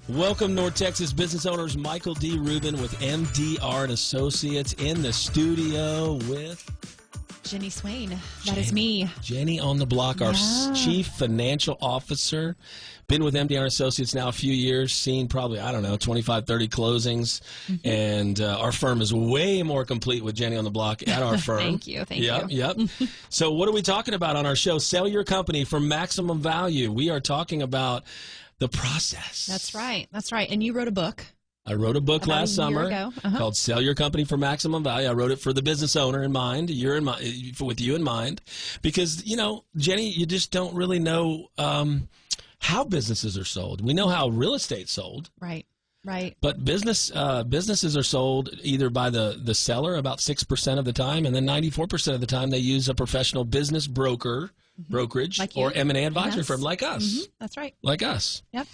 Welcome, North Texas business owners. Michael D. Rubin with MDR and Associates in the studio with Jenny Swain. That is me. Jenny on the block, our Chief Financial Officer. Been with MDR and Associates now a few years, seen probably, 25, 30 closings. Mm-hmm. And our firm is way more complete with Jenny on the block at our firm. Thank you. Yep. So what are we talking about on our show? Sell your company for maximum value. We are talking about the process. That's right. And you wrote a book. I wrote a book about last summer called Sell Your Company for Maximum Value. I wrote it for the business owner in mind, with you in mind, because, Jenny, you just don't really know how businesses are sold. We know how real estate's sold. Right. But businesses are sold either by the seller about 6% of the time, and then 94% of the time they use a professional business brokerage like or M&A advisory firm like us. Mm-hmm. That's right. Like us. Yep.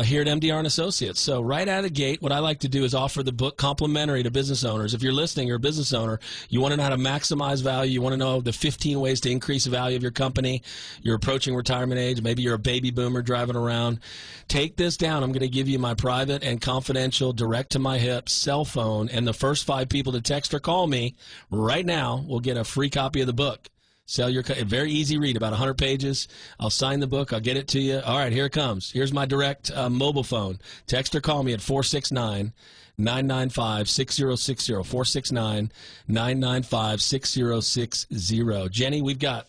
Here at MDR and Associates. So right out of the gate, what I like to do is offer the book complimentary to business owners. If you're listening, you're a business owner, you want to know how to maximize value, you want to know the 15 ways to increase the value of your company, you're approaching retirement age, maybe you're a baby boomer driving around, take this down. I'm going to give you my private and confidential, direct-to-my-hip cell phone, and the first 5 people to text or call me right now will get a free copy of the book. Sell your very easy read, about 100 pages. I'll sign the book. I'll get it to you. All right, here it comes. Here's my direct mobile phone. Text or call me at 469-995-6060. 469-995-6060. Jenny, we've got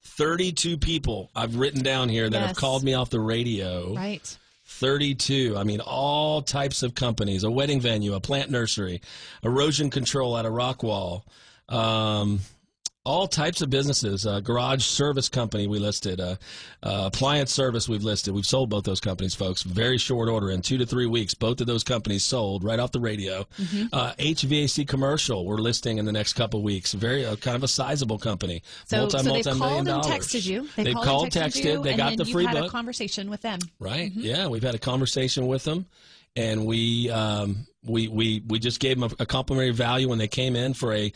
32 people I've written down here that have called me off the radio. Right. 32. I mean, all types of companies, a wedding venue, a plant nursery, erosion control at a rock wall, all types of businesses, garage service company we listed, appliance service we've listed. We've sold both those companies, folks. Very short order, in 2 to 3 weeks. Both of those companies sold right off the radio. Mm-hmm. HVAC commercial we're listing in the next couple of weeks. Very kind of a sizable company. So they've called and dollars. Texted you. They've called, texted. They got the free book. And had a conversation with them. Right. Mm-hmm. Yeah, we've had a conversation with them. And we just gave them a complimentary value when they came in for a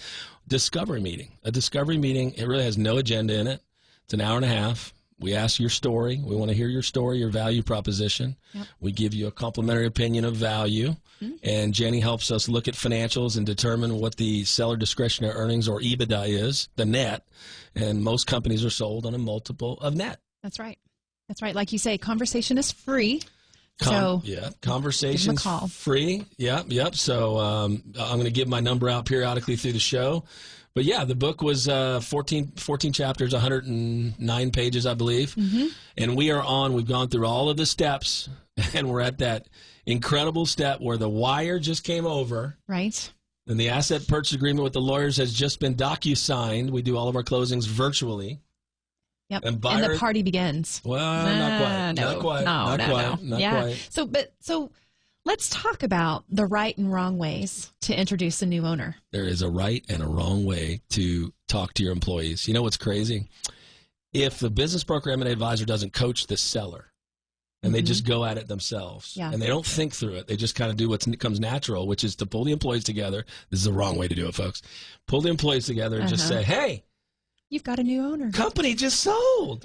discovery meeting. A discovery meeting, it really has no agenda in it. It's an hour and a half. We ask your story. We want to hear your story, your value proposition. Yep. We give you a complimentary opinion of value. Mm-hmm. And Jenny helps us look at financials and determine what the seller discretionary earnings, or EBITDA, is, the net. And most companies are sold on a multiple of net. That's right. Like you say, conversation is free. Conversation's free. Yep. So I'm going to give my number out periodically through the show. But yeah, the book was 14 chapters, 109 pages, I believe. Mm-hmm. And we've gone through all of the steps, and we're at that incredible step where the wire just came over. Right. And the asset purchase agreement with the lawyers has just been docu-signed. We do all of our closings virtually. Yep. And the party begins. Well, not quite. Not quite. So let's talk about the right and wrong ways to introduce a new owner. There is a right and a wrong way to talk to your employees. You know what's crazy? If the business broker M&A advisor doesn't coach the seller, and they just go at it themselves, and they don't think through it, they just kind of do what comes natural, which is to pull the employees together. This is the wrong way to do it, folks. Pull the employees together and just say, hey, you've got a new owner. Company just sold.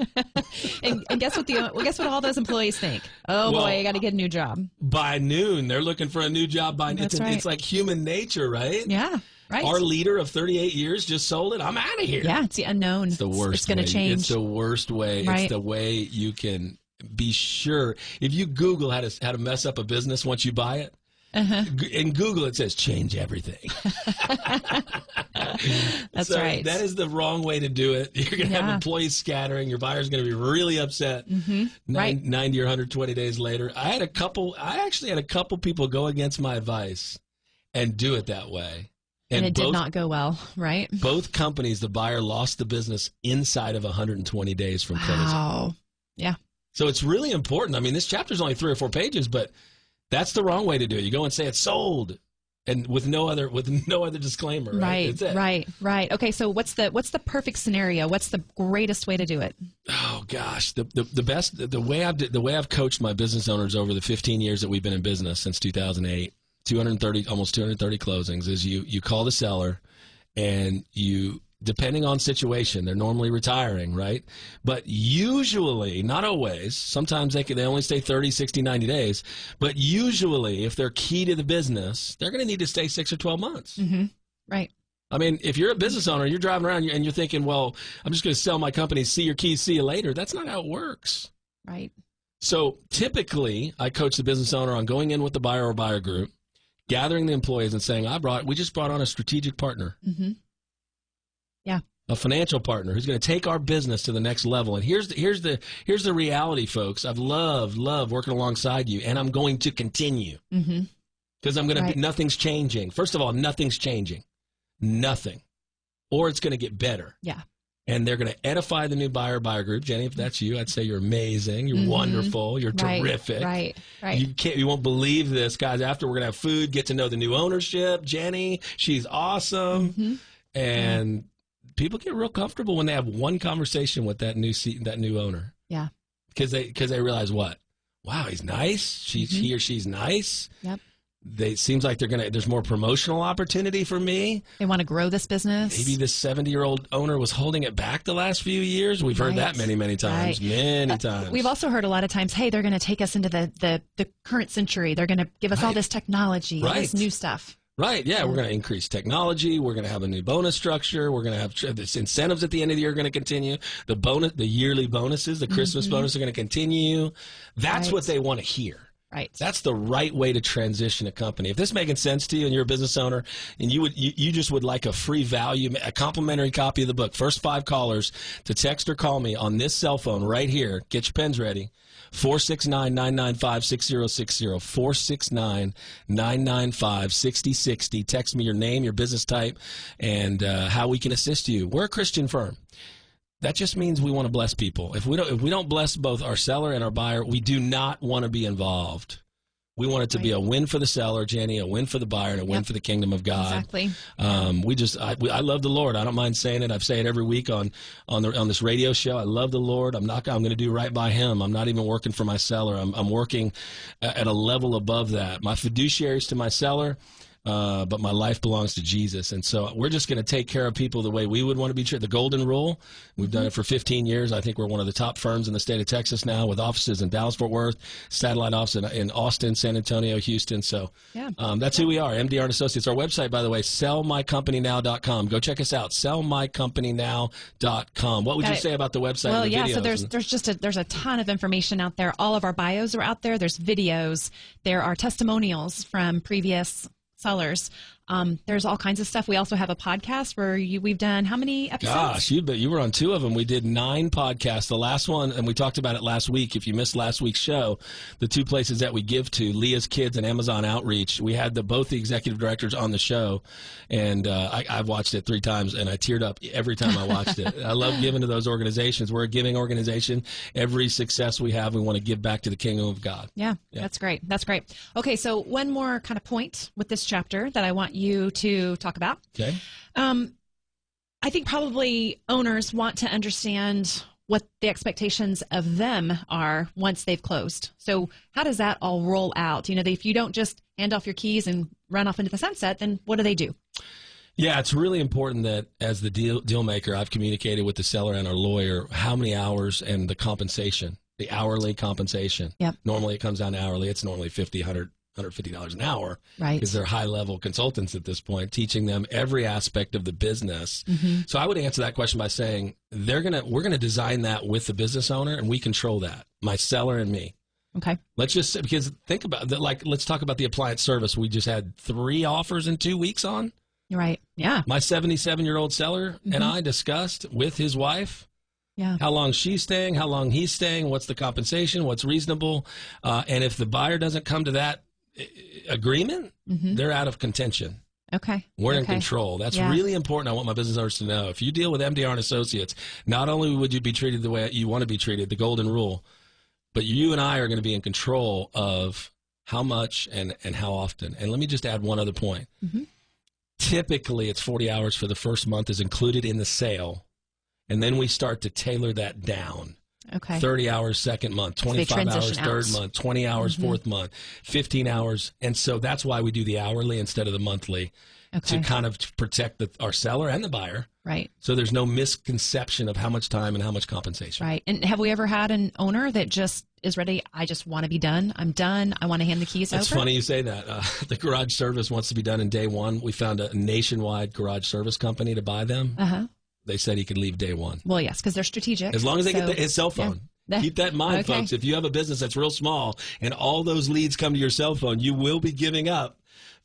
and guess what all those employees think? Oh, boy, I got to get a new job. By noon, they're looking for a new job. It's like human nature, right? Yeah, right. Our leader of 38 years just sold it. I'm out of here. Yeah, it's the unknown. It's the worst. It's going to change. It's the worst way. Right. It's the way you can be sure. If you Google how to mess up a business once you buy it, in Google it says change everything. That's right. That is the wrong way to do it. You're going to have employees scattering. Your buyer's going to be really upset. 90 or 120 days later. I actually had a couple people go against my advice and do it that way. And it did not go well, right? Both companies, the buyer lost the business inside of 120 days from closing. Wow. Yeah. So it's really important. I mean, this chapter's only 3 or 4 pages, but that's the wrong way to do it. You go and say it's sold, and with no other disclaimer. Right. Right. Okay. So what's the perfect scenario? What's the greatest way to do it? Oh gosh, the way I've coached my business owners over the 15 years that we've been in business since 2008, almost 230 closings, is you call the seller, and you depending on situation. They're normally retiring, right? But usually, not always, sometimes they only stay 30, 60, 90 days. But usually, if they're key to the business, they're going to need to stay 6 or 12 months. Mm-hmm. Right. I mean, if you're a business owner, you're driving around and you're thinking, well, I'm just going to sell my company, see your keys, see you later. That's not how it works. Right. So typically, I coach the business owner on going in with the buyer or buyer group, gathering the employees and saying, we just brought on a strategic partner. Mm-hmm. Yeah. A financial partner who's going to take our business to the next level. And here's the reality, folks. I've loved working alongside you, and I'm going to continue. Because I'm going to nothing's changing. First of all, nothing's changing. Nothing. Or it's going to get better. Yeah. And they're going to edify the new buyer group. Jenny, if that's you, I'd say you're amazing. You're wonderful. You're terrific. Right. You won't believe this, guys. After we're going to have food, get to know the new ownership. Jenny, she's awesome. And people get real comfortable when they have one conversation with that new owner. Yeah. Because they realize what? Wow, he's nice. He or she's nice. Yep. Seems like there's more promotional opportunity for me. They want to grow this business. Maybe this 70-year-old owner was holding it back the last few years. We've heard that many times, many times. We've also heard a lot of times, hey, they're going to take us into the current century. They're going to give us all this technology, all this new stuff. Right, yeah, we're going to increase technology. We're going to have a new bonus structure. We're going to have this incentives at the end of the year are going to continue. The yearly bonuses, the Christmas bonus are going to continue. That's what they want to hear. Right. That's the right way to transition a company. If this is making sense to you and you're a business owner and you just would like a free value, a complimentary copy of the book, first 5 callers to text or call me on this cell phone right here. Get your pens ready. 469-995-6060. 469-995-6060. Text me your name, your business type, and how we can assist you. We're a Christian firm. That just means we want to bless people. If we don't bless both our seller and our buyer, we do not want to be involved. We want it to be a win for the seller, Jenny, a win for the buyer, and a win for the kingdom of God. Exactly. I love the Lord. I don't mind saying it. I say it every week on this radio show. I love the Lord. I'm going to do right by Him. I'm not even working for my seller. I'm working at a level above that. My fiduciary is to my seller. But my life belongs to Jesus. And so we're just going to take care of people the way we would want to be treated. The golden rule, we've done it for 15 years. I think we're one of the top firms in the state of Texas now with offices in Dallas, Fort Worth, satellite office in Austin, San Antonio, Houston. So that's who we are, MDR and Associates. Our website, by the way, sellmycompanynow.com. Go check us out, sellmycompanynow.com. What would you say about the website? Well, and the videos? So there's a ton of information out there. All of our bios are out there. There's videos. There are testimonials from previous sellers. There's all kinds of stuff. We also have a podcast where we've done how many episodes? Gosh, you were on 2 of them. We did 9 podcasts. The last one, and we talked about it last week. If you missed last week's show, the 2 places that we give to, Leah's Kids and Amazon Outreach, we had both the executive directors on the show, and I've watched it 3 times, and I teared up every time I watched it. I love giving to those organizations. We're a giving organization. Every success we have, we want to give back to the kingdom of God. Yeah. That's great. That's great. Okay, so one more kind of point with this chapter that I want you to talk about. Okay. I think probably owners want to understand what the expectations of them are once they've closed. So how does that all roll out? If you don't just hand off your keys and run off into the sunset, then what do they do? Yeah, it's really important that as the deal maker, I've communicated with the seller and our lawyer how many hours and the compensation, the hourly compensation. Yep. Normally it comes down to hourly. It's normally $50, $150 an hour, right? Because they're high-level consultants at this point, teaching them every aspect of the business. So I would answer that question by saying we're gonna design that with the business owner, and we control that, my seller and me. Okay. Let's think about that. Let's talk about the appliance service. We just had 3 offers in 2 weeks on. Right. Yeah. My 77-year-old seller and I discussed with his wife. Yeah. How long she's staying, how long he's staying, what's the compensation, what's reasonable, and if the buyer doesn't come to that agreement, they're out of contention. Okay. We're in control. That's really important. I want my business owners to know. If you deal with MDR and Associates, not only would you be treated the way you want to be treated, the golden rule, but you and I are going to be in control of how much and how often. And let me just add one other point. Typically, it's 40 hours for the first month is included in the sale, and then we start to tailor that down. Okay. 30 hours second month, 25 hours third month, 20 hours fourth month, 15 hours. And so that's why we do the hourly instead of the monthly, to kind of protect our seller and the buyer. Right. So there's no misconception of how much time and how much compensation. Right. And have we ever had an owner that just is ready? I just want to be done. I'm done. I want to hand the keys over. It's funny you say that. The garage service wants to be done in day one. We found a nationwide garage service company to buy them. They said he could leave day one. Well, yes, because they're strategic. As long as they get his cell phone. Yeah. Keep that in mind, folks. If you have a business that's real small and all those leads come to your cell phone, you will be giving up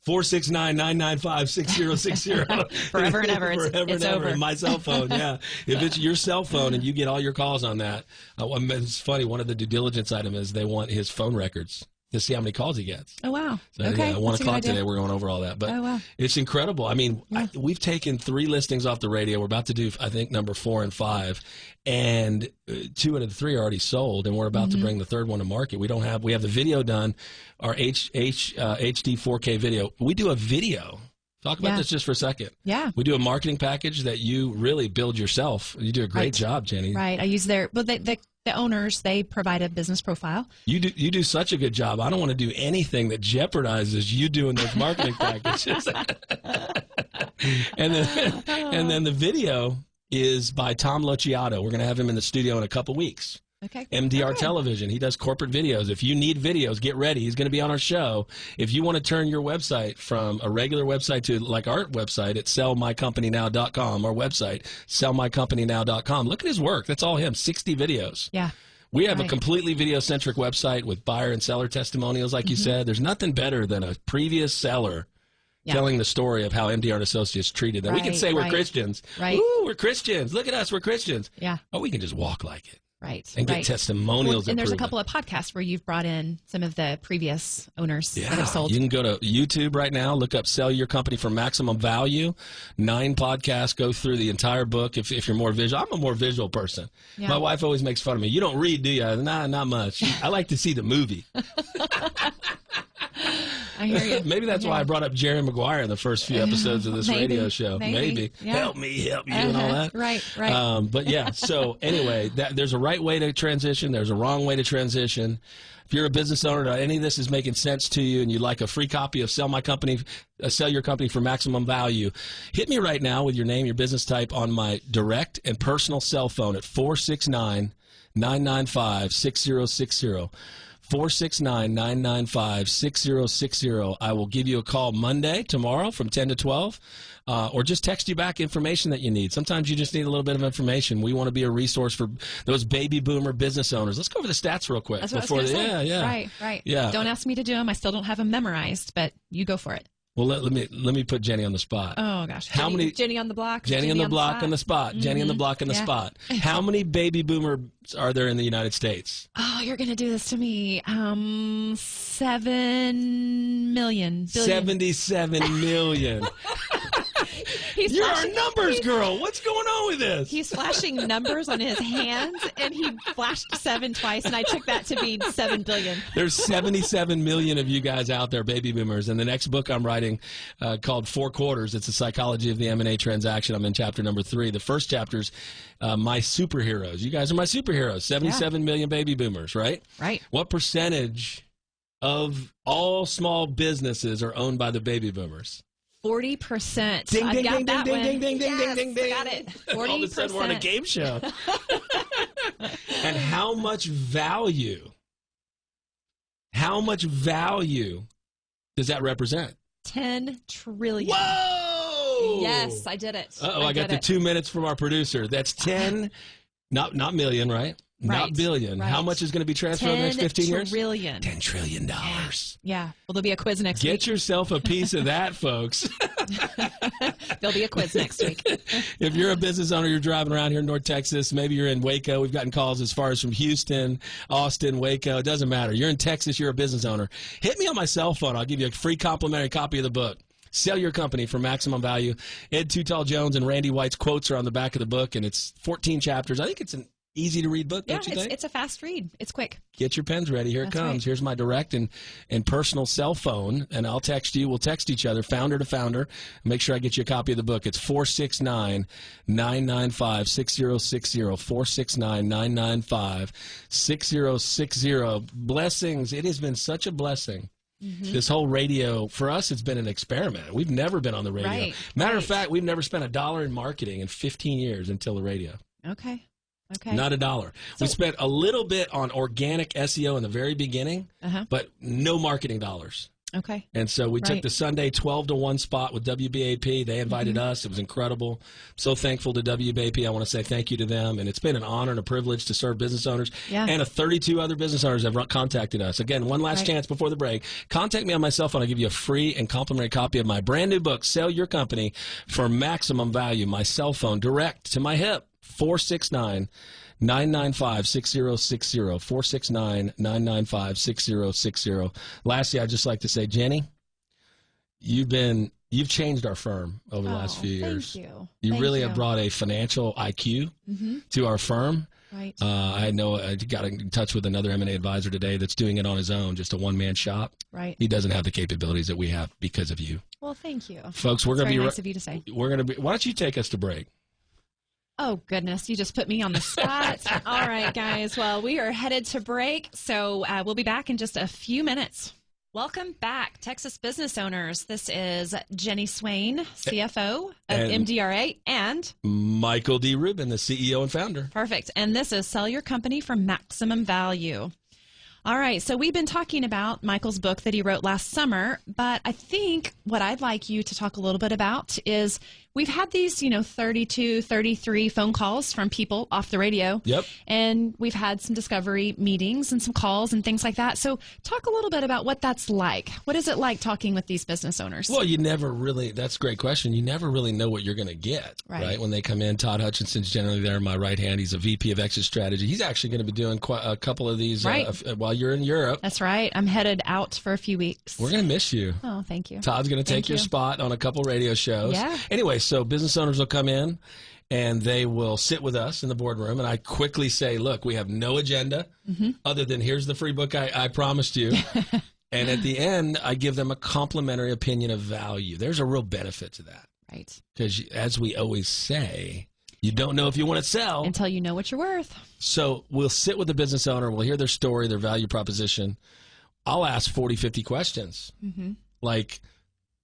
469-995-6060. Forever and ever. Forever and ever. My cell phone, yeah. If it's your cell phone and you get all your calls on that, it's funny. One of the due diligence items is they want his phone records to see how many calls he gets. Oh, wow. So, yeah, at 1 o'clock today, we're going over all that. But it's incredible. I mean, we've taken 3 listings off the radio. We're about to do, I think, number 4 and 5. And 2 out of the 3 are already sold, and we're about to bring the 3rd one to market. We have the video done, our HD 4K video. We do a video. Talk about this just for a second. Yeah. We do a marketing package that you really build yourself. You do a great job, Jenny. Right. I use the owners, they provide a business profile. You do such a good job. I don't want to do anything that jeopardizes you doing those marketing packages. and then the video is by Tom Lociato. We're going to have him in the studio in a couple weeks. Okay. MDR Television. He does corporate videos. If you need videos, get ready. He's going to be on our show. If you want to turn your website from a regular website to like our website at sellmycompanynow.com, our website, sellmycompanynow.com. Look at his work. That's all him. 60 videos. Yeah. We have a completely video-centric website with buyer and seller testimonials, like you said. There's nothing better than a previous seller telling the story of how MDR and Associates treated them. We can say we're Christians. Right. Ooh, we're Christians. Look at us. We're Christians. Yeah. Oh, we can just walk like it. Right. And get testimonials. And there's a couple of podcasts where you've brought in some of the previous owners that have sold. You can go to YouTube right now, look up Sell Your Company for Maximum Value. 9 podcasts, go through the entire book if you're more visual. I'm a more visual person. Yeah. My wife always makes fun of me. You don't read, do you? Nah, not much. I like to see the movie. I hear you. Maybe that's why I brought up Jerry Maguire in the first few episodes of this radio show. Maybe. Yeah. Help me, help you, and all that. Right. But yeah, so anyway, there's a right way to transition. There's a wrong way to transition. If you're a business owner, any of this is making sense to you, and you'd like a free copy of Sell Your Company for Maximum Value, hit me right now with your name, your business type on my direct and personal cell phone at 469-995-6060. 469-995-6060. I will give you a call Monday, tomorrow, from 10 to 12, or just text you back information that you need. Sometimes you just need a little bit of information. We want to be a resource for those baby boomer business owners. Let's go over the stats real quick. That's what I was gonna say. Yeah. Right. Yeah. Don't ask me to do them. I still don't have them memorized, but you go for it. Well, let me put Jenny on the spot. Oh gosh, Jenny on the block. Jenny on the block on the spot. Jenny on the block on the spot. How many baby boomers are there in the United States? Oh, you're gonna do this to me. 7 million. 77 million. You're our numbers girl. What's going on with this? He's flashing numbers on his hands, and he flashed 7 twice, and I took that to mean 7 billion. There's 77 million of you guys out there, baby boomers. And the next book I'm writing called 4 Quarters, it's the psychology of the M&A transaction. I'm in chapter number 3. The first chapter's my superheroes. You guys are my superheroes. 77 million baby boomers, right? Right. What percentage of all small businesses are owned by the baby boomers? 40%. Ding, I've ding, got ding, that ding, one. ding, ding, ding, Yes, ding, ding, got it. 40%. All of a sudden, we're on a game show. And how much value does that represent? 10 trillion. Whoa! Yes, I did it. Uh-oh, I got the 2 minutes from our producer. That's 10, not million, right? Not billion. Right. How much is going to be transferred in the next 15 years? Trillion. $10 trillion. Yeah. Well, there'll be a quiz next week. Get yourself a piece of that, folks. There'll be a quiz next week. If you're a business owner, you're driving around here in North Texas, maybe you're in Waco. We've gotten calls as far as from Houston, Austin, Waco. It doesn't matter. You're in Texas, you're a business owner. Hit me on my cell phone. I'll give you a free complimentary copy of the book. Sell Your Company for Maximum Value. Ed Too Tall Jones and Randy White's quotes are on the back of the book, and it's 14 chapters. I think it's an easy to read book, don't you think? It's a fast read. It's quick. Get your pens ready. Here it comes. Right. Here's my direct and personal cell phone, and I'll text you. We'll text each other, founder to founder. Make sure I get you a copy of the book. It's 469-995-6060, 469-995-6060. Blessings. It has been such a blessing. Mm-hmm. This whole radio, for us, it's been an experiment. We've never been on the radio. Right. Matter of fact, we've never spent $1 in marketing in 15 years until the radio. Okay. Not $1. So, we spent a little bit on organic SEO in the very beginning, but no marketing dollars. Okay. And so we took the Sunday 12 to 1 spot with WBAP. They invited us. It was incredible. So thankful to WBAP. I want to say thank you to them. And it's been an honor and a privilege to serve business owners. Yeah. And 32 other business owners have contacted us. Again, one last chance before the break. Contact me on my cell phone. I'll give you a free and complimentary copy of my brand new book, Sell Your Company for Maximum Value. My cell phone, direct to my hip, 469-995-6060, 469-995-6060. Lastly, I'd just like to say, Jenny, you've changed our firm over the last few years. Thank you. You really have brought a financial IQ to our firm. Right. I got in touch with another M&A advisor today that's doing it on his own, just a one-man shop. Right. He doesn't have the capabilities that we have because of you. Well, thank you. Folks, we're going to be nice of you to say. Why don't you take us to break? Oh, goodness. You just put me on the spot. All right, guys. Well, we are headed to break, so we'll be back in just a few minutes. Welcome back, Texas business owners. This is Jenny Swain, CFO of MDRA, and Michael D. Rubin, the CEO and founder. Perfect. And this is Sell Your Company for Maximum Value. All right, so we've been talking about Michael's book that he wrote last summer, but I think what I'd like you to talk a little bit about is we've had these, 32, 33 phone calls from people off the radio. Yep. And we've had some discovery meetings and some calls and things like that. So talk a little bit about what that's like. What is it like talking with these business owners? Well, that's a great question. You never really know what you're going to get, right? When they come in. Todd Hutchinson's generally there on my right hand. He's a VP of Exit Strategy. He's actually going to be doing a couple of these while you're in Europe. That's right. I'm headed out for a few weeks. We're going to miss you. Oh, thank you. Todd's going to take your spot on a couple radio shows. Yeah. Anyway, so business owners will come in and they will sit with us in the boardroom, and I quickly say, look, we have no agenda other than here's the free book I promised you. And at the end, I give them a complimentary opinion of value. There's a real benefit to that. Right. Because as we always say, you don't know if you want to sell until you know what you're worth. So we'll sit with the business owner. We'll hear their story, their value proposition. I'll ask 40, 50 questions. Like,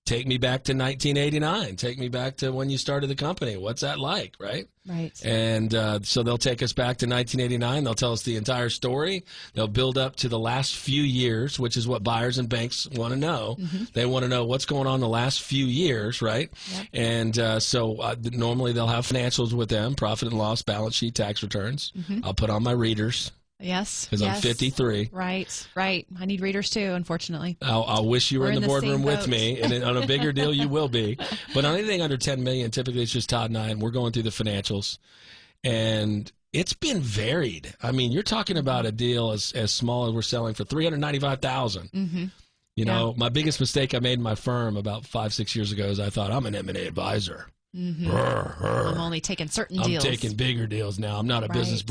take me back to 1989. Take me back to when you started the company. What's that like, right? Right. And so they'll take us back to 1989. They'll tell us the entire story. They'll build up to the last few years, which is what buyers and banks want to know. They want to know what's going on the last few years, right? Yep. And so normally they'll have financials with them, profit and loss, balance sheet, tax returns. I'll put on my readers. Yes. Because I'm 53. Right. I need readers too, unfortunately. I'll wish you were in the boardroom with me, and on a bigger deal you will be. But on anything under $10 million, typically it's just Todd and I, and we're going through the financials. And it's been varied. I mean, you're talking about a deal as small as we're selling for $395,000. You know, my biggest mistake I made in my firm about 5-6 years ago is I thought I'm an M&A advisor. I'm only taking certain deals. I'm taking bigger deals now. I'm not a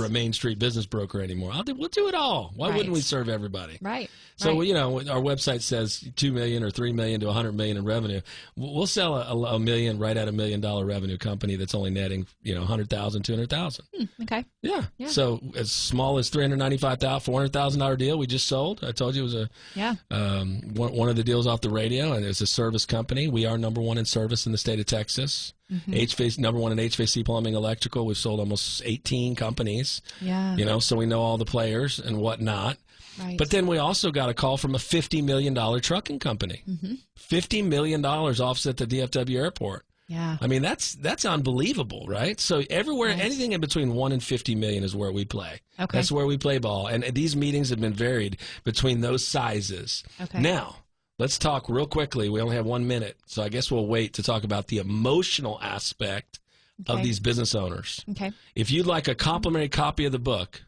Main Street business broker anymore. We'll do it all. Why wouldn't we serve everybody? Right. So, you know, our website says $2 million or $3 million to $100 million in revenue. We'll sell a million right at $1 million revenue company that's only netting, $100,000, $200,000. Okay. Yeah. So as small as $395,000, $400,000 deal we just sold. I told you it was one of the deals off the radio, and it's a service company. We are number one in service in the state of Texas. HVAC, number one in HVAC, plumbing, electrical. We've sold almost 18 companies. Yeah. So we know all the players and whatnot. Right. But then we also got a call from a $50 million trucking company. $50 million offset the DFW airport. Yeah. I mean, that's unbelievable, right? So everywhere, anything in between 1 and 50 million is where we play. Okay. That's where we play ball. And these meetings have been varied between those sizes. Okay. Now, let's talk real quickly. We only have 1 minute, so I guess we'll wait to talk about the emotional aspect of these business owners. Okay. If you'd like a complimentary copy of the book,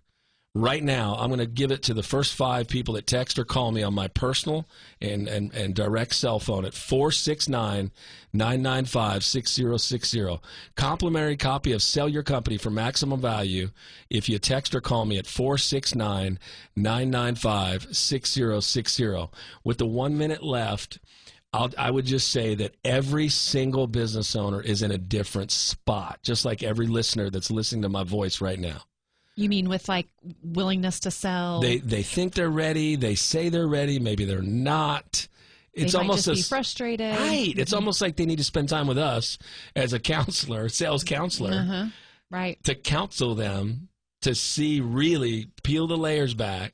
Right now, I'm going to give it to the first 5 people that text or call me on my personal and direct cell phone at 469-995-6060. Complimentary copy of Sell Your Company for Maximum Value if you text or call me at 469-995-6060. With the 1 minute left, I would just say that every single business owner is in a different spot, just like every listener that's listening to my voice right now. You mean with like willingness to sell? They think they're ready. They say they're ready. Maybe they're not. It's they might almost just be frustrated. Right. It's almost like they need to spend time with us as a counselor, sales counselor, right, to counsel them to see, really peel the layers back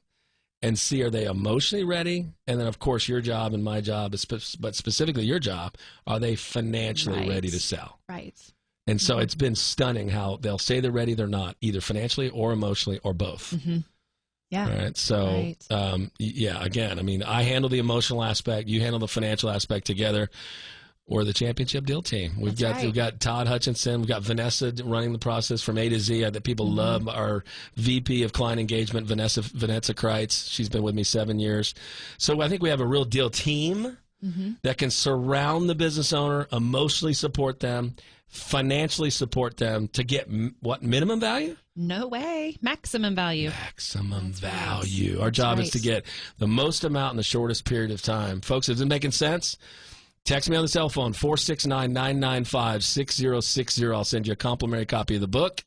and see, are they emotionally ready? And then, of course, your job and my job, but specifically your job, are they financially ready to sell? Right. And so it's been stunning how they'll say they're ready, they're not, either financially or emotionally or both. Yeah. All right. So, yeah, again, I mean, I handle the emotional aspect, you handle the financial aspect together. We're the championship deal team. We've got Todd Hutchinson. We've got Vanessa running the process from A to Z. That people love. Our VP of Client Engagement, Vanessa Kreitz. She's been with me 7 years. So I think we have a real deal team that can surround the business owner, emotionally support them, financially support them to get what, minimum value? No way. Maximum value. Maximum value. Our job is to get the most amount in the shortest period of time. Folks, is it making sense? Text me on the cell phone, 469-995-6060. I'll send you a complimentary copy of the book.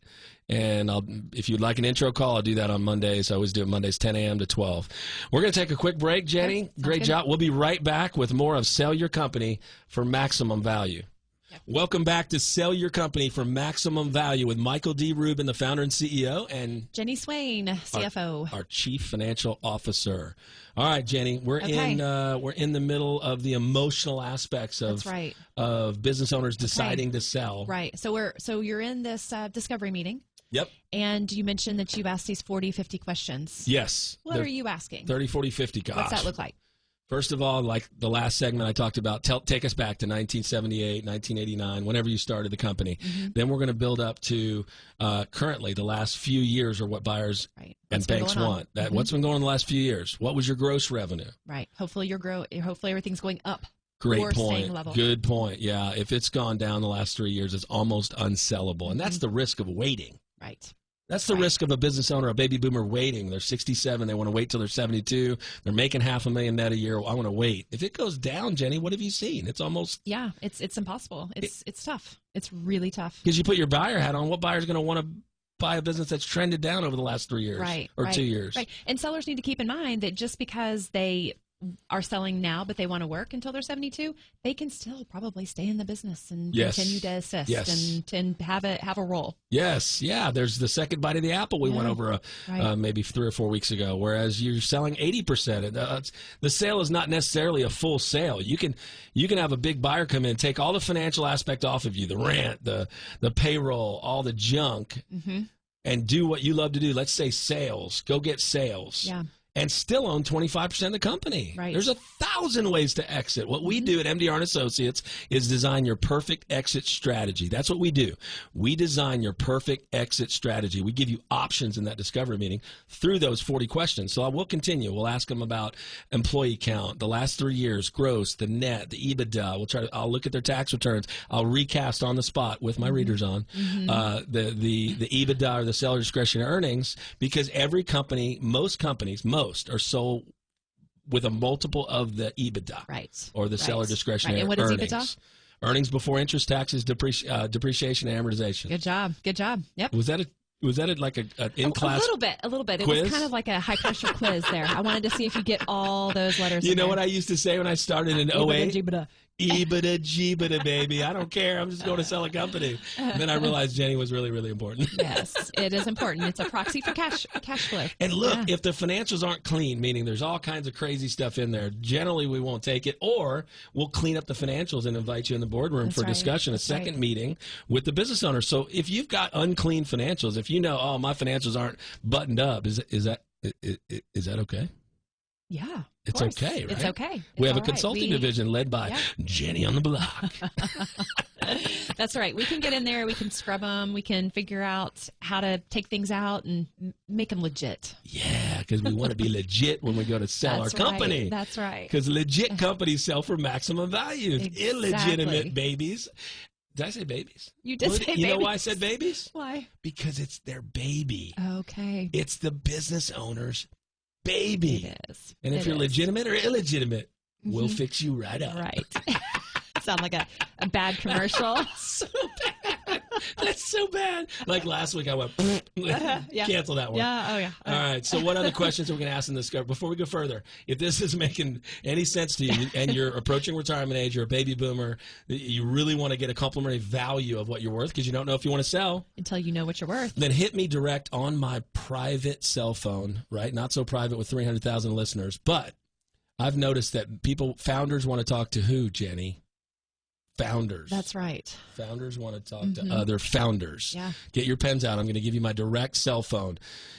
And if you'd like an intro call, I'll do that on Mondays. I always do it Mondays, 10 a.m. to 12. We're going to take a quick break, Jenny. Great job. We'll be right back with more of Sell Your Company for Maximum Value. Welcome back to Sell Your Company for Maximum Value with Michael D. Rubin, the founder and CEO, and Jenny Swain, CFO, our Chief Financial Officer. All right, Jenny, we're in the middle of the emotional aspects of business owners deciding to sell. Right. So you're in this discovery meeting. Yep. And you mentioned that you've asked these 40, 50 questions. Yes. What are you asking? 30, 40, 50. Gosh. What's that look like? First of all, like the last segment I talked about, take us back to 1978, 1989, whenever you started the company. Then we're going to build up to currently the last few years are what buyers and banks want. What's been going on the last few years? What was your gross revenue? Right. Hopefully hopefully everything's going up. Great point. Good point. Yeah. If it's gone down the last 3 years, it's almost unsellable. And that's the risk of waiting. Right. That's the risk of a business owner, a baby boomer waiting. They're 67. They want to wait till they're 72. They're making $500,000 net a year. I want to wait. If it goes down, Jenny, what have you seen? It's almost... Yeah, it's impossible. It's tough. It's really tough. Because you put your buyer hat on, what buyer's going to want to buy a business that's trended down over the last 3 years? Or 2 years? Right. And sellers need to keep in mind that just because they are selling now, but they want to work until they're 72, they can still probably stay in the business and continue to assist and have a role. Yes, yeah. There's the second bite of the apple we went over maybe 3 or 4 weeks ago. Whereas you're selling 80%, the sale is not necessarily a full sale. You can have a big buyer come in, take all the financial aspect off of you, the rent, the payroll, all the junk, and do what you love to do. Let's say sales. Go get sales. Yeah. And still own 25% of the company. Right. There's 1,000 ways to exit. What we do at MDR and Associates is design your perfect exit strategy. That's what we do. We design your perfect exit strategy. We give you options in that discovery meeting through those 40 questions. So I will continue. We'll ask them about employee count, the last 3 years, gross, the net, the EBITDA. I'll look at their tax returns. I'll recast on the spot with my readers on the EBITDA or the seller discretionary earnings, because every company, most companies, are sold with a multiple of the EBITDA, or the seller discretionary and what earnings. Is EBITDA? Earnings before interest, taxes, depreciation, and amortization. Good job. Yep. Was that like an in-class a little bit. Quiz? It was kind of like a high-pressure quiz there. I wanted to see if you get all those letters. You know what I used to say when I started in 08? EBITDA, Jebita, baby. I don't care. I'm just going to sell a company. And then I realized Jenny was really, really important. Yes, it is important. It's a proxy for cash flow. And look, if the financials aren't clean, meaning there's all kinds of crazy stuff in there, generally we won't take it, or we'll clean up the financials and invite you in the boardroom for discussion, a second meeting with the business owner. So if you've got unclean financials, if you know, my financials aren't buttoned up, is that okay? Yeah. It's okay, right? It's okay. We have a all right. consulting division led by Jenny on the block. That's right. We can get in there. We can scrub them. We can figure out how to take things out and make them legit. Yeah, because we want to be legit when we go to sell our company. Right. That's right. Because legit companies sell for maximum value. Exactly. Illegitimate babies. Did I say babies? You did say babies. You know why I said babies? Why? Because it's their baby. Okay. It's the business owner's baby. It is. And if you're legitimate or illegitimate, we'll fix you right up. Right. Sound like a bad commercial. So bad. That's so bad. Like last week I went, cancel that one. Yeah, oh yeah. All right, so what other questions are we going to ask in this? Before we go further, if this is making any sense to you and you're approaching retirement age, you're a baby boomer, you really want to get a complimentary value of what you're worth because you don't know if you want to sell. Until you know what you're worth. Then hit me direct on my private cell phone, right? Not so private with 300,000 listeners, but I've noticed that founders want to talk to who, Jenny? Founders. That's right. Founders want to talk to other founders. Yeah. Get your pens out. I'm going to give you my direct cell phone.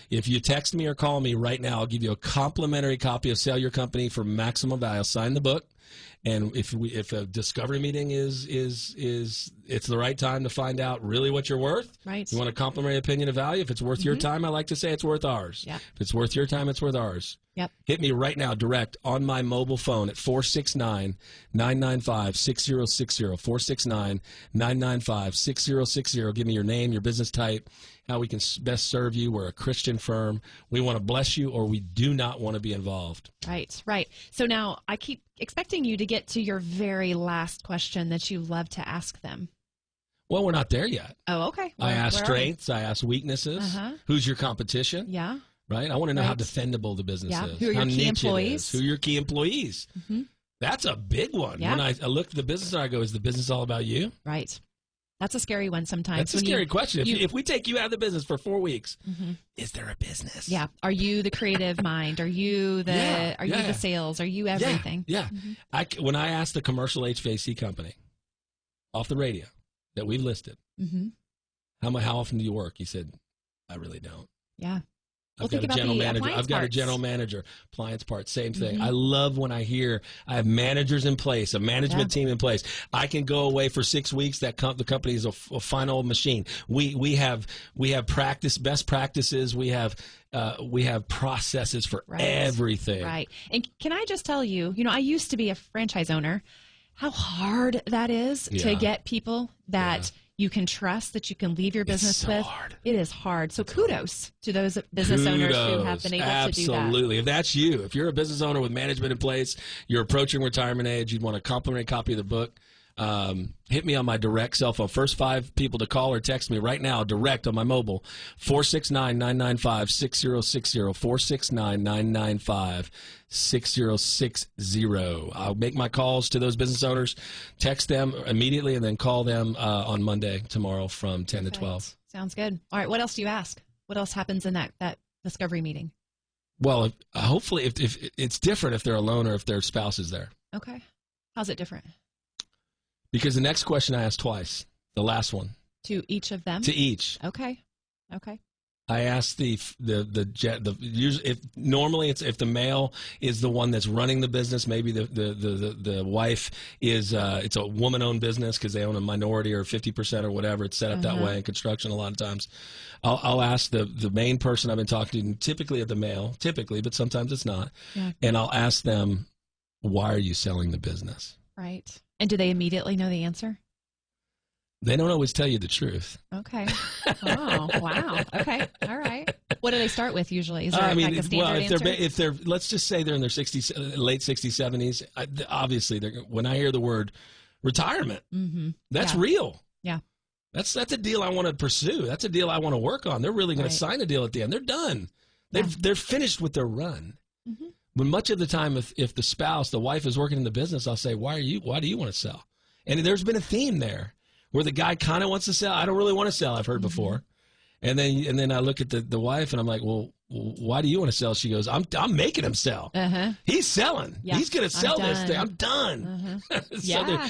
If you text me or call me right now, I'll give you a complimentary copy of Sell Your Company for Maximum Value. I'll sign the book. And if a discovery meeting is it's the right time to find out really what you're worth. Right. You want a complimentary opinion of value. If it's worth your time, I like to say it's worth ours. Yeah. If it's worth your time, it's worth ours. Yep. Hit me right now direct on my mobile phone at 469-995-6060. 469-995-6060. Give me your name, your business type, how we can best serve you. We're a Christian firm. We want to bless you, or we do not want to be involved. Right, right. So now I keep expecting you to get to your very last question that you love to ask them. Well, we're not there yet. Oh, okay. I ask strengths. I ask weaknesses. Who's your competition? Yeah. Right? I want to know how defendable the business is. Who are your key employees? Who are your key employees? That's a big one. Yeah. When I look at the business, I go, is the business all about you? Right. That's a scary one sometimes. That's a scary question. If we take you out of the business for 4 weeks, is there a business? Yeah. Are you the creative mind? Are you the you the sales? Are you everything? Yeah. When I asked the commercial HVAC company off the radio that we listed, how often do you work? He said, I really don't. Yeah. I've got a general manager. I've got a general manager. Appliance parts, same thing. I love when I hear I have managers in place, a management team in place. I can go away for 6 weeks. The company is a fine old machine. We have best practices. We have processes for everything. Right. And can I just tell you, I used to be a franchise owner. How hard that is to get people that you can trust, that you can leave your business with. Hard. It is hard. So kudos to those business owners who have been able to do that. Absolutely. If that's you, if you're a business owner with management in place, you're approaching retirement age, you'd want a complimentary copy of the book, hit me on my direct cell phone. First 5 people to call or text me right now, direct on my mobile, 469-995-6060, 469-995-6060. I'll make my calls to those business owners, text them immediately, and then call them on Monday, tomorrow, from 10 to 12. Sounds good. All right, what else do you ask? What else happens in that discovery meeting? Well, hopefully, if it's different if they're alone or if their spouse is there. Okay. How's it different? Because the next question I asked twice, the last one. To each of them? To each. Okay. I asked if normally it's if the male is the one that's running the business, maybe the wife is it's a woman-owned business because they own a minority or 50% or whatever. It's set up that way in construction a lot of times. I'll ask the main person I've been talking to, typically the male, but sometimes it's not, and I'll ask them, why are you selling the business? Right. And do they immediately know the answer? They don't always tell you the truth. Okay. Oh, wow. Okay. All right. What do they start with usually? Is there like a standard answer? If they're let's just say they're in their 60s, late 60s, 70s, obviously when I hear the word retirement, that's real. Yeah. That's a deal I want to pursue. That's a deal I want to work on. They're really going to sign a deal at the end. They're done. They're finished with their run. But much of the time, if the spouse, the wife is working in the business, I'll say, why do you want to sell? And there's been a theme there where the guy kind of wants to sell. I don't really want to sell, I've heard before. And then I look at the wife and I'm like, well, why do you want to sell? She goes, I'm making him sell. He's selling. Yeah, he's going to sell this thing. I'm done. So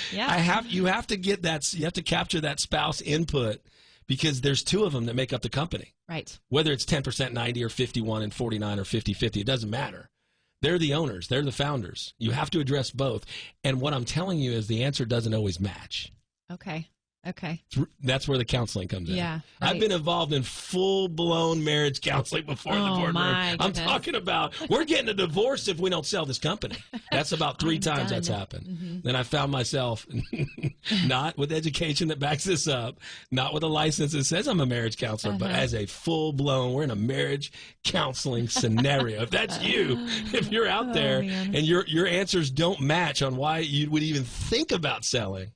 you have to get that. You have to capture that spouse input because there's 2 of them that make up the company. Right. Whether it's 10%, 90, or 51 and 49 or 50-50, it doesn't matter. They're the owners. They're the founders. You have to address both. And what I'm telling you is the answer doesn't always match. Okay. That's where the counseling comes in. Yeah, right. I've been involved in full-blown marriage counseling before in the boardroom. I'm talking about we're getting a divorce if we don't sell this company. That's about 3 times that's happened. Mm-hmm. Then I found myself not with education that backs this up, not with a license that says I'm a marriage counselor, but as a full-blown, we're in a marriage counseling scenario. If that's you, if you're out there and your answers don't match on why you would even think about selling,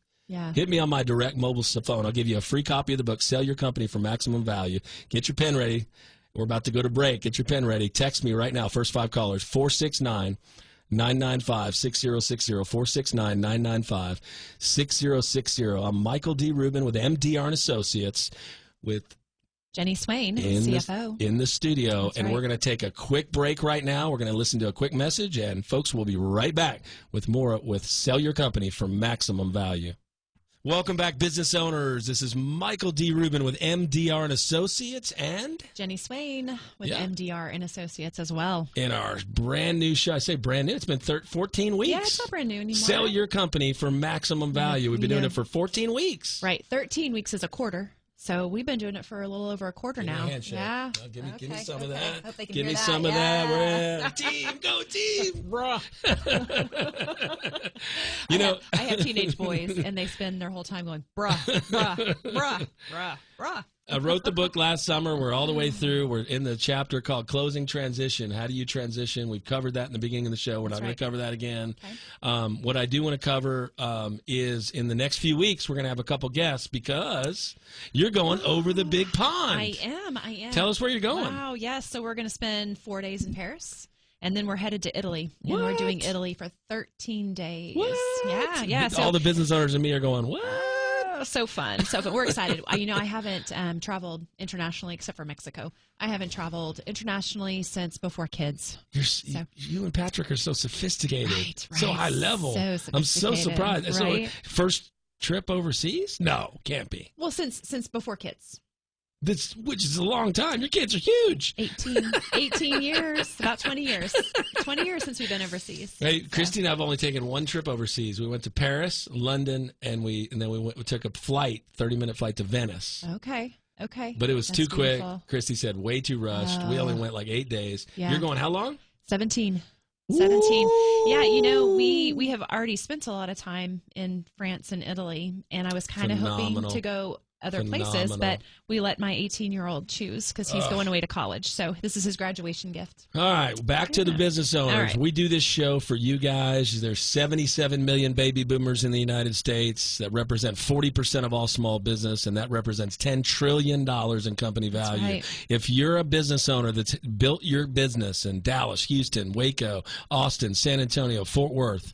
hit me on my direct mobile phone. I'll give you a free copy of the book, Sell Your Company for Maximum Value. Get your pen ready. We're about to go to break. Get your pen ready. Text me right now, first 5 callers, 469-995-6060, 469-995-6060. I'm Michael D. Rubin with MDR and Associates with Jenny Swain, CFO. In the studio. That's and right. We're going to take a quick break right now. We're going to listen to a quick message, and folks, we'll be right back with more with Sell Your Company for Maximum Value. Welcome back, business owners. This is Michael D. Rubin with MDR and Associates and Jenny Swain with MDR and Associates as well. In our brand new show, I say brand new, it's been 14 weeks. Yeah, it's not brand new anymore. Sell Your Company for Maximum Value. We've been doing it for 14 weeks. Right, 13 weeks is a quarter. So we've been doing it for a little over a quarter now. Yeah. No, give me some of that. Hope they can give hear me that. some of that. We're in. Team, go team, bruh. I have teenage boys, and they spend their whole time going, bruh, bruh, bruh, bruh, bruh. I wrote the book last summer. We're all the way through. We're in the chapter called Closing Transition. How do you transition? We've covered that in the beginning of the show. We're not going to cover that again. Okay. What I do want to cover is in the next few weeks, we're going to have a couple guests because you're going over the big pond. I am. Tell us where you're going. Wow, yes. So we're going to spend 4 days in Paris. And then we're headed to Italy. What? And we're doing Italy for 13 days. What? Yeah. So, all the business owners and me are going, what? So fun. We're excited. I haven't traveled internationally except for Mexico. I haven't traveled internationally since before kids. You and Patrick are so sophisticated. Right. So high level. I'm so surprised. Right? So first trip overseas? No, can't be. Well, since before kids. Which is a long time. Your kids are huge. 18 years, about 20 years. 20 years since we've been overseas. Hey, so. Christy and I have only taken one trip overseas. We went to Paris, London, and then we took a 30-minute flight to Venice. Okay. But it was too quick. Beautiful. Christy said way too rushed. We only went like 8 days. Yeah. You're going how long? 17. Ooh. 17. Yeah, we have already spent a lot of time in France and Italy, and I was kind of hoping to go other places, but we let my 18-year-old choose because he's going away to college. So this is his graduation gift. All right, back to the business owners. Right. We do this show for you guys. There's 77 million baby boomers in the United States that represent 40% of all small business, and that represents $10 trillion in company value. Right. If you're a business owner that's built your business in Dallas, Houston, Waco, Austin, San Antonio, Fort Worth,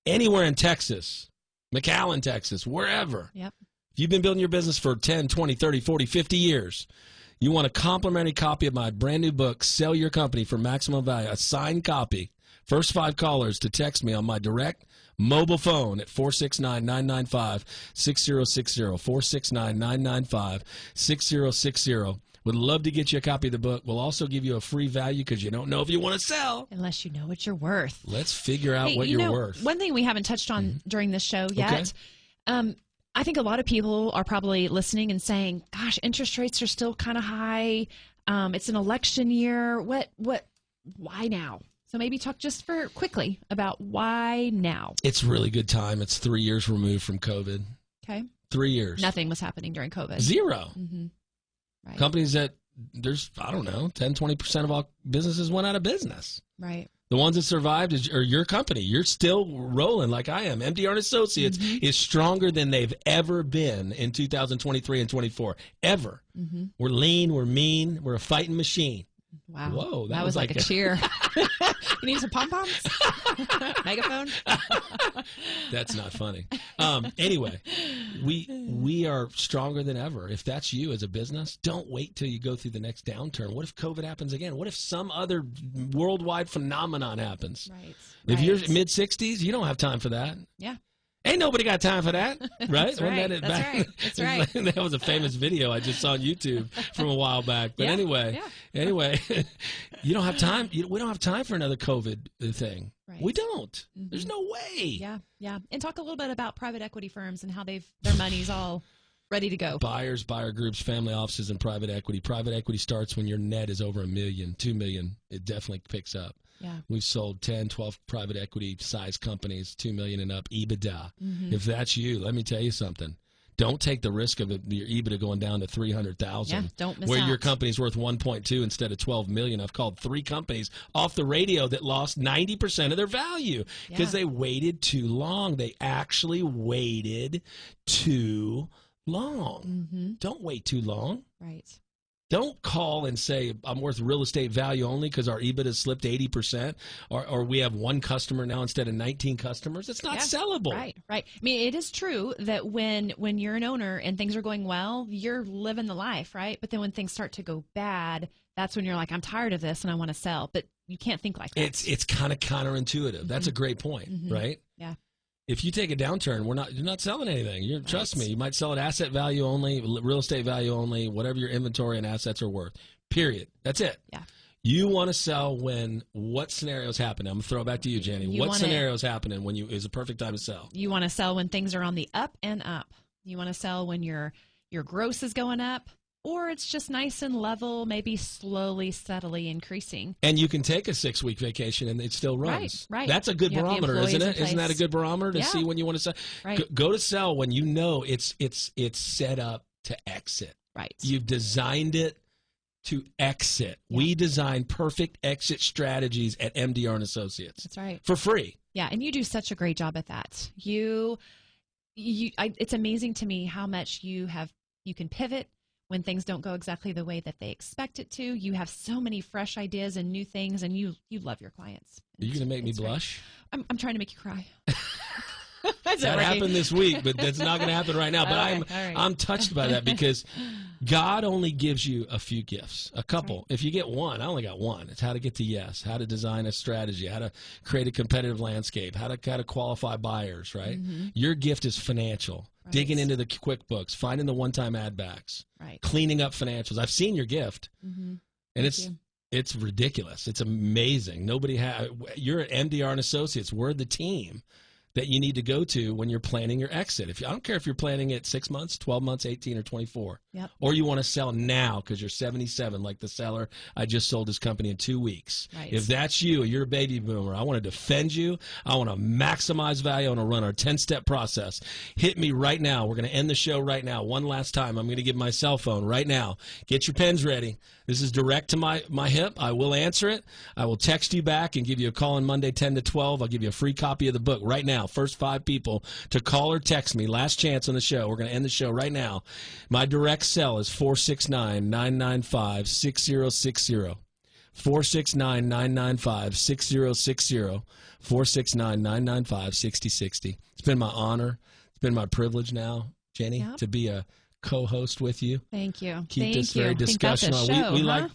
anywhere in Texas, McAllen, Texas, wherever. Yep. If you've been building your business for 10, 20, 30, 40, 50 years, you want a complimentary copy of my brand new book, Sell Your Company for Maximum Value, a signed copy. First 5 callers to text me on my direct mobile phone at 469-995-6060, 469-995-6060. Would love to get you a copy of the book. We'll also give you a free value because you don't know if you want to sell. Unless you know what you're worth. Let's figure out what you're worth. One thing we haven't touched on during this show yet, I think a lot of people are probably listening and saying, gosh, interest rates are still kind of high. It's an election year. Why now? So maybe talk just quickly about why now. It's a really good time. It's 3 years removed from COVID. Okay. 3 years. Nothing was happening during COVID. Zero. Mm-hmm. Right. Companies that there's, 10, 20% of all businesses went out of business. Right. The ones that survived are your company. You're still rolling like I am. MDR and Associates is stronger than they've ever been in 2023 and 24. Ever. Mm-hmm. We're lean. We're mean. We're a fighting machine. Wow. Whoa. That was like a cheer. You need some pom-poms? Megaphone? That's not funny. Anyway, we are stronger than ever. If that's you as a business, don't wait till you go through the next downturn. What if COVID happens again? What if some other worldwide phenomenon happens? Right. If you're mid-60s, you don't have time for that. Yeah. Ain't nobody got time for that, right? That's right. That's right. That was a famous video I just saw on YouTube from a while back. But anyway, you don't have time. We don't have time for another COVID thing. Right. We don't. There's no way. Yeah. And talk a little bit about private equity firms and how their money's all ready to go. Buyers, buyer groups, family offices, and private equity. Private equity starts when your net is over $1 million, $2 million. It definitely picks up. Yeah. We've sold 10, 12 private equity size companies, $2 million and up, EBITDA. If that's you, let me tell you something. Don't take the risk of your EBITDA going down to $300,000. Yeah, don't miss where out. Your company's worth 1.2 instead of 12 million. I've called 3 companies off the radio that lost 90% of their value because they waited too long. They actually waited too long. Don't wait too long. Right. Don't call and say, I'm worth real estate value only because our EBITDA slipped 80%, or we have 1 customer now instead of 19 customers. It's not sellable. Right. I mean, it is true that when you're an owner and things are going well, you're living the life, right? But then when things start to go bad, that's when you're like, I'm tired of this and I want to sell. But you can't think like that. It's kind of counterintuitive. That's a great point, right? Yeah. If you take a downturn, you're not selling anything. Trust me, you might sell at asset value only, real estate value only, whatever your inventory and assets are worth. Period. That's it. Yeah. You want to sell when what scenarios happen? I'm going to throw it back to you, Jenny. What scenarios happening when is a perfect time to sell? You want to sell when things are on the up and up. You want to sell when your gross is going up. Or it's just nice and level, maybe slowly, steadily increasing. And you can take a 6-week vacation and it still runs. Right. That's a good barometer, isn't it? Isn't that a good barometer to see when you want to sell? Right. Go to sell when you know it's set up to exit. Right. You've designed it to exit. Yeah. We design perfect exit strategies at MDR and Associates. That's right. For free. Yeah, and you do such a great job at that. It's amazing to me how much you can pivot when things don't go exactly the way that they expect it to. You have so many fresh ideas and new things, and you love your clients. Are you going to make me blush? I'm trying to make you cry. That happened this week, but that's not going to happen right now. But I'm touched by that because God only gives you a few gifts, a couple. Right. If you get one, I only got one. It's how to get to yes, how to design a strategy, how to create a competitive landscape, how to qualify buyers, right? Your gift is financial. Right. Digging into the QuickBooks, finding the one-time add backs, cleaning up financials. I've seen your gift, and it's ridiculous. It's amazing. You're at MDR and Associates. We're the team that you need to go to when you're planning your exit. I don't care if you're planning it 6 months, 12 months, 18, or 24. Yep. Or you want to sell now because you're 77, like the seller I just sold his company in 2 weeks. Right. If that's you, you're a baby boomer. I want to defend you. I want to maximize value. I want to run our 10-step process. Hit me right now. We're going to end the show right now. One last time. I'm going to give my cell phone right now. Get your pens ready. This is direct to my hip. I will answer it. I will text you back and give you a call on Monday 10 to 12. I'll give you a free copy of the book right now. First 5 people to call or text me. Last chance on the show. We're going to end the show right now. My direct cell is 469-995-6060. 469-995-6060. 469-995-6060. It's been my honor. It's been my privilege now, Jenny, to be a co-host with you. Thank you. Keep this very discussional.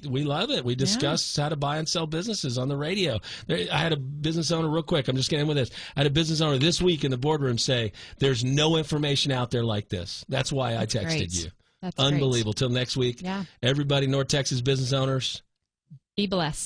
We love it. We discuss how to buy and sell businesses on the radio. I had a business owner, real quick, I'm just getting with this. I had a business owner this week in the boardroom say, there's no information out there like this. That's why I texted you. That's unbelievable. Till next week. Yeah. Everybody, North Texas business owners, be blessed.